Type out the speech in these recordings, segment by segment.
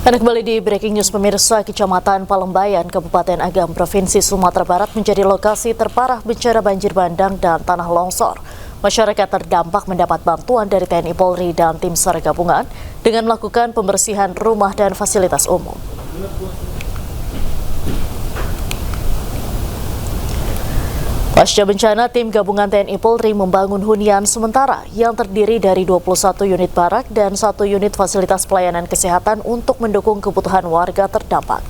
Anda kembali di Breaking News pemirsa. Kecamatan Palembayan, Kabupaten Agam, Provinsi Sumatera Barat menjadi lokasi terparah bencana banjir bandang dan tanah longsor. Masyarakat terdampak mendapat bantuan dari TNI Polri dan tim SAR gabungan dengan melakukan pembersihan rumah dan fasilitas umum. Pasca bencana, tim gabungan TNI Polri membangun hunian sementara yang terdiri dari 21 unit barak dan 1 unit fasilitas pelayanan kesehatan untuk mendukung kebutuhan warga terdampak.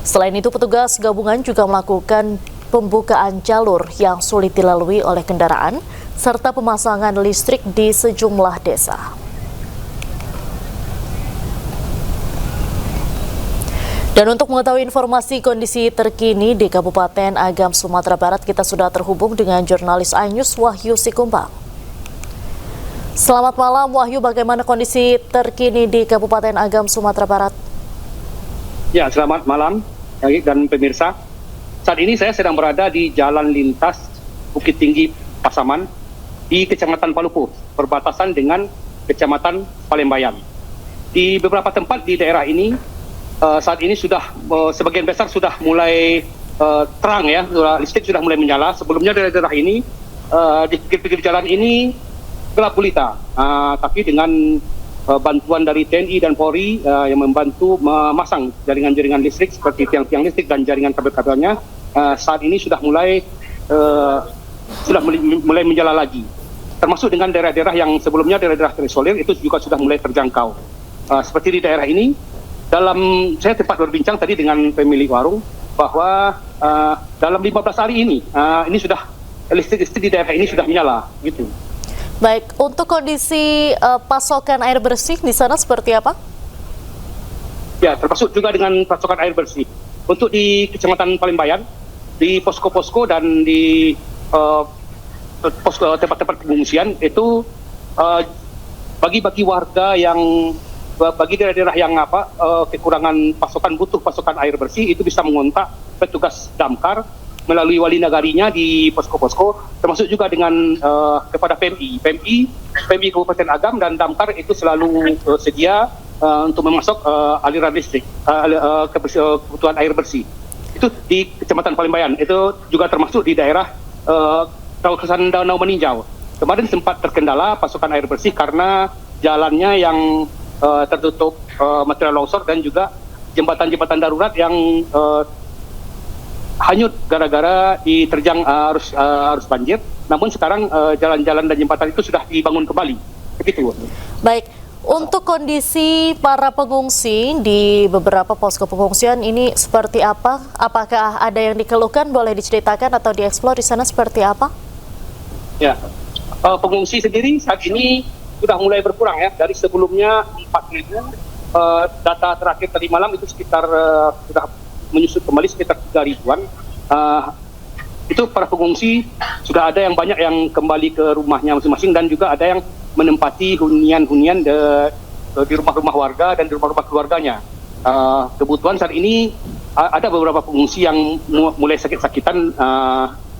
Selain itu, petugas gabungan juga melakukan pembukaan jalur yang sulit dilalui oleh kendaraan, serta pemasangan listrik di sejumlah desa. Dan untuk mengetahui informasi kondisi terkini di Kabupaten Agam, Sumatera Barat, kita sudah terhubung dengan jurnalis iNews Wahyu Sikumbang. Selamat malam Wahyu, bagaimana kondisi terkini di Kabupaten Agam, Sumatera Barat? Ya, selamat malam dan pemirsa. Saat ini saya sedang berada di Jalan Lintas Bukit Tinggi Pasaman di Kecamatan Palupu, perbatasan dengan Kecamatan Palembayan. Di beberapa tempat di daerah ini saat ini sudah sebagian besar sudah mulai terang ya, listrik sudah mulai menyala. Sebelumnya daerah-daerah ini di pinggir jalan ini gelap gulita, tapi dengan bantuan dari TNI dan Polri yang membantu memasang jaringan-jaringan listrik seperti tiang-tiang listrik dan jaringan kabel-kabelnya, saat ini sudah mulai menyala lagi. Termasuk dengan daerah-daerah yang sebelumnya daerah-daerah terisolir itu juga sudah mulai terjangkau. Seperti di daerah ini, saya sempat berbincang tadi dengan pemilik warung bahwa dalam 15 hari ini sudah listrik di daerah ini sudah menyala gitu. Baik, untuk kondisi pasokan air bersih di sana seperti apa? Ya, termasuk juga dengan pasokan air bersih. Untuk di Kecamatan Palembayan, di posko-posko dan di posko tempat-tempat pengungsian itu bagi warga yang bagi daerah-daerah yang kekurangan butuh pasokan air bersih, itu bisa mengontak petugas damkar melalui wali nagarinya di posko-posko, termasuk juga dengan kepada PMI Kabupaten Agam dan damkar itu selalu sedia untuk memasok aliran listrik, kebutuhan air bersih. Itu di Kecamatan Palembayan, itu juga termasuk di daerah kawasan Danau Meninjau. Kemarin sempat terkendala pasokan air bersih karena jalannya yang tertutup material longsor dan juga jembatan-jembatan darurat yang hanyut gara-gara diterjang arus banjir. Namun sekarang jalan-jalan dan jembatan itu sudah dibangun kembali. Begitu. Baik, untuk kondisi para pengungsi di beberapa posko pengungsian ini seperti apa? Apakah ada yang dikeluhkan? Boleh diceritakan atau dieksplor di sana seperti apa? Ya, pengungsi sendiri saat ini sudah mulai berkurang ya, dari sebelumnya 4.000, data terakhir tadi malam itu sekitar sudah menyusut kembali sekitar 3.000-an. Itu para pengungsi sudah ada yang banyak yang kembali ke rumahnya masing-masing dan juga ada yang menempati hunian-hunian di rumah-rumah warga dan di rumah-rumah keluarganya. Kebutuhan saat ini ada beberapa pengungsi yang mulai sakit-sakitan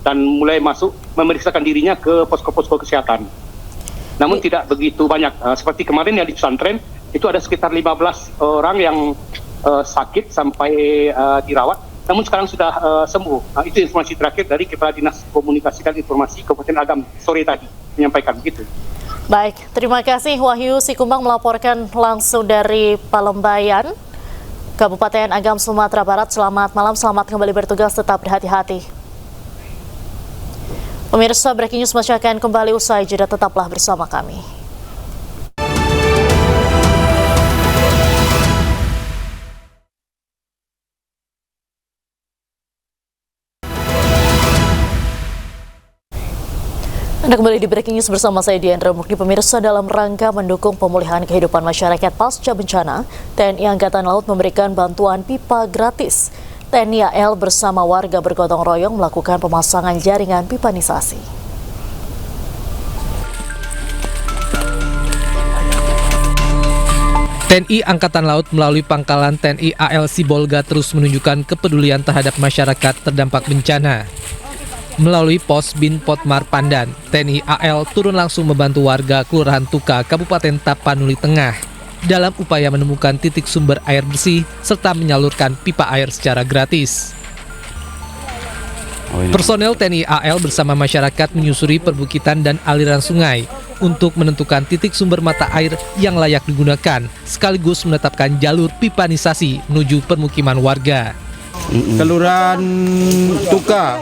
dan mulai masuk memeriksakan dirinya ke posko-posko kesehatan. Namun tidak begitu banyak. Seperti kemarin yang di pesantren, itu ada sekitar 15 orang yang sakit sampai dirawat. Namun sekarang sudah sembuh. Itu informasi terakhir dari Kepala Dinas Komunikasi dan Informasi Kabupaten Agam sore tadi menyampaikan begitu. Baik, terima kasih Wahyu Sikumbang melaporkan langsung dari Palembayan, Kabupaten Agam, Sumatera Barat. Selamat malam, selamat kembali bertugas, tetap berhati-hati. Pemirsa, Breaking News masih akan kembali usai jeda, tetaplah bersama kami. Anda kembali di Breaking News bersama saya Diandra Mukti. Pemirsa, dalam rangka mendukung pemulihan kehidupan masyarakat pasca bencana, TNI Angkatan Laut memberikan bantuan pipa gratis. TNI AL bersama warga bergotong royong melakukan pemasangan jaringan pipanisasi. TNI Angkatan Laut melalui pangkalan TNI AL Sibolga terus menunjukkan kepedulian terhadap masyarakat terdampak bencana. Melalui pos Bin Potmar Pandan, TNI AL turun langsung membantu warga Kelurahan Tuka, Kabupaten Tapanuli Tengah. dalam upaya menemukan titik sumber air bersih serta menyalurkan pipa air secara gratis. Personel TNI AL bersama masyarakat menyusuri perbukitan dan aliran sungai untuk menentukan titik sumber mata air yang layak digunakan, sekaligus menetapkan jalur pipanisasi menuju permukiman warga. Kelurahan Tuka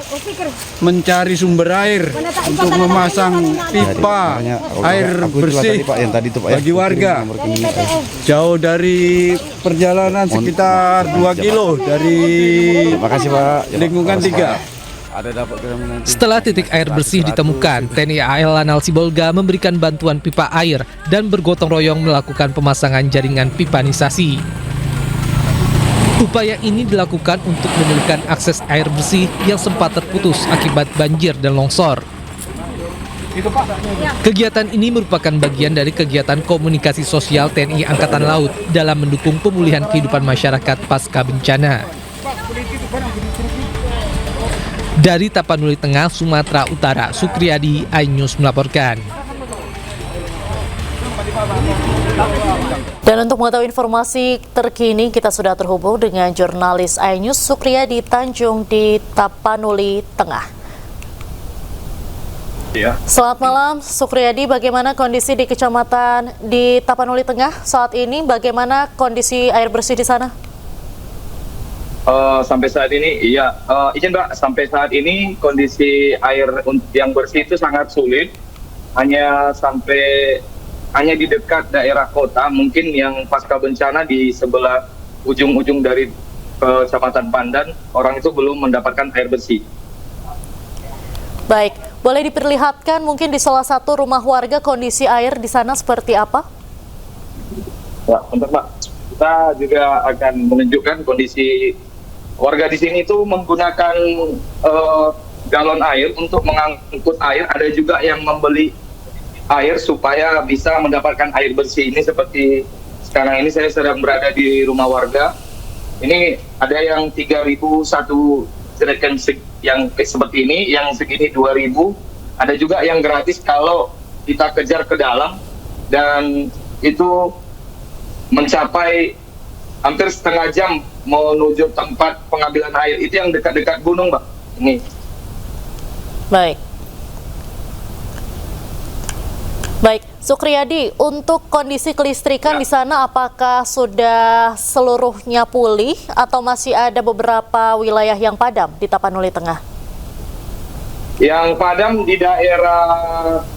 mencari sumber air untuk memasang pipa air bersih bagi warga. Jauh dari perjalanan sekitar 2 kilo dari lingkungan 3. Setelah titik air bersih ditemukan, TNI AL Lanal Sibolga memberikan bantuan pipa air dan bergotong royong melakukan pemasangan jaringan pipanisasi. Upaya ini dilakukan untuk memulihkan akses air bersih yang sempat terputus akibat banjir dan longsor. Kegiatan ini merupakan bagian dari kegiatan komunikasi sosial TNI Angkatan Laut dalam mendukung pemulihan kehidupan masyarakat pasca bencana. Dari Tapanuli Tengah, Sumatera Utara, Sukriyadi, iNews melaporkan. Dan untuk mengetahui informasi terkini, kita sudah terhubung dengan jurnalis iNews Sukriyadi Tanjung di Tapanuli Tengah. Ya. Selamat malam, Sukriyadi. Bagaimana kondisi di kecamatan di Tapanuli Tengah saat ini? Bagaimana kondisi air bersih di sana? Sampai saat ini, iya, izin Mbak, sampai saat ini kondisi air yang bersih itu sangat sulit. Hanya di dekat daerah kota, mungkin yang pasca bencana di sebelah ujung-ujung dari Kecamatan Pandan, orang itu belum mendapatkan air bersih. Baik, boleh diperlihatkan mungkin di salah satu rumah warga kondisi air di sana seperti apa? Ya, bentar Mbak, kita juga akan menunjukkan kondisi warga di sini itu menggunakan galon air untuk mengangkut air. Ada juga yang membeli air supaya bisa mendapatkan air bersih. Ini seperti sekarang ini saya sedang berada di rumah warga. Ini ada yang 3.000 satu jerigen yang seperti ini, yang segini 2.000. Ada juga yang gratis kalau kita kejar ke dalam, dan itu mencapai hampir setengah jam menuju tempat pengambilan air. Itu yang dekat-dekat gunung, Mbak. Ini. Baik, Sukriyadi, untuk kondisi kelistrikan di sana apakah sudah seluruhnya pulih atau masih ada beberapa wilayah yang padam di Tapanuli Tengah? Yang padam di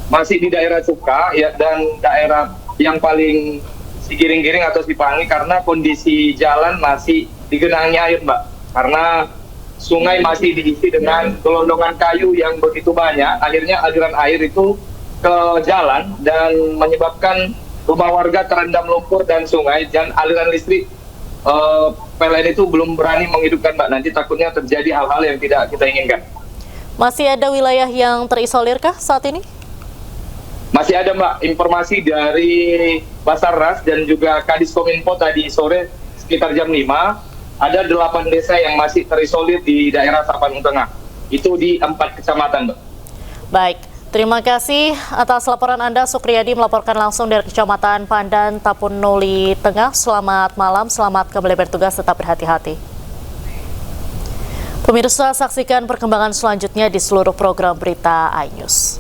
masih di daerah Cuka ya, dan daerah yang paling Giring-Giring atau Sipangi, karena kondisi jalan masih digenangi air, Mbak. Karena sungai masih diisi dengan gelondongan kayu yang begitu banyak, akhirnya aliran air itu ke jalan dan menyebabkan rumah warga terendam lumpur dan sungai, dan aliran listrik PLN itu belum berani menghidupkan, Mbak. Nanti takutnya terjadi hal-hal yang tidak kita inginkan. Masih ada wilayah yang terisolirkah saat ini? Masih ada, Mbak, informasi dari Basarnas dan juga Kadiskominfo tadi sore sekitar jam 5, ada 8 desa yang masih terisolir di daerah Tapanuli Tengah. Itu di 4 kecamatan, Mbak. Baik, terima kasih atas laporan Anda, Sukriyadi, melaporkan langsung dari Kecamatan Pandan, Tapanuli Tengah. Selamat malam, selamat kembali bertugas, tetap berhati-hati. Pemirsa, saksikan perkembangan selanjutnya di seluruh program berita iNews.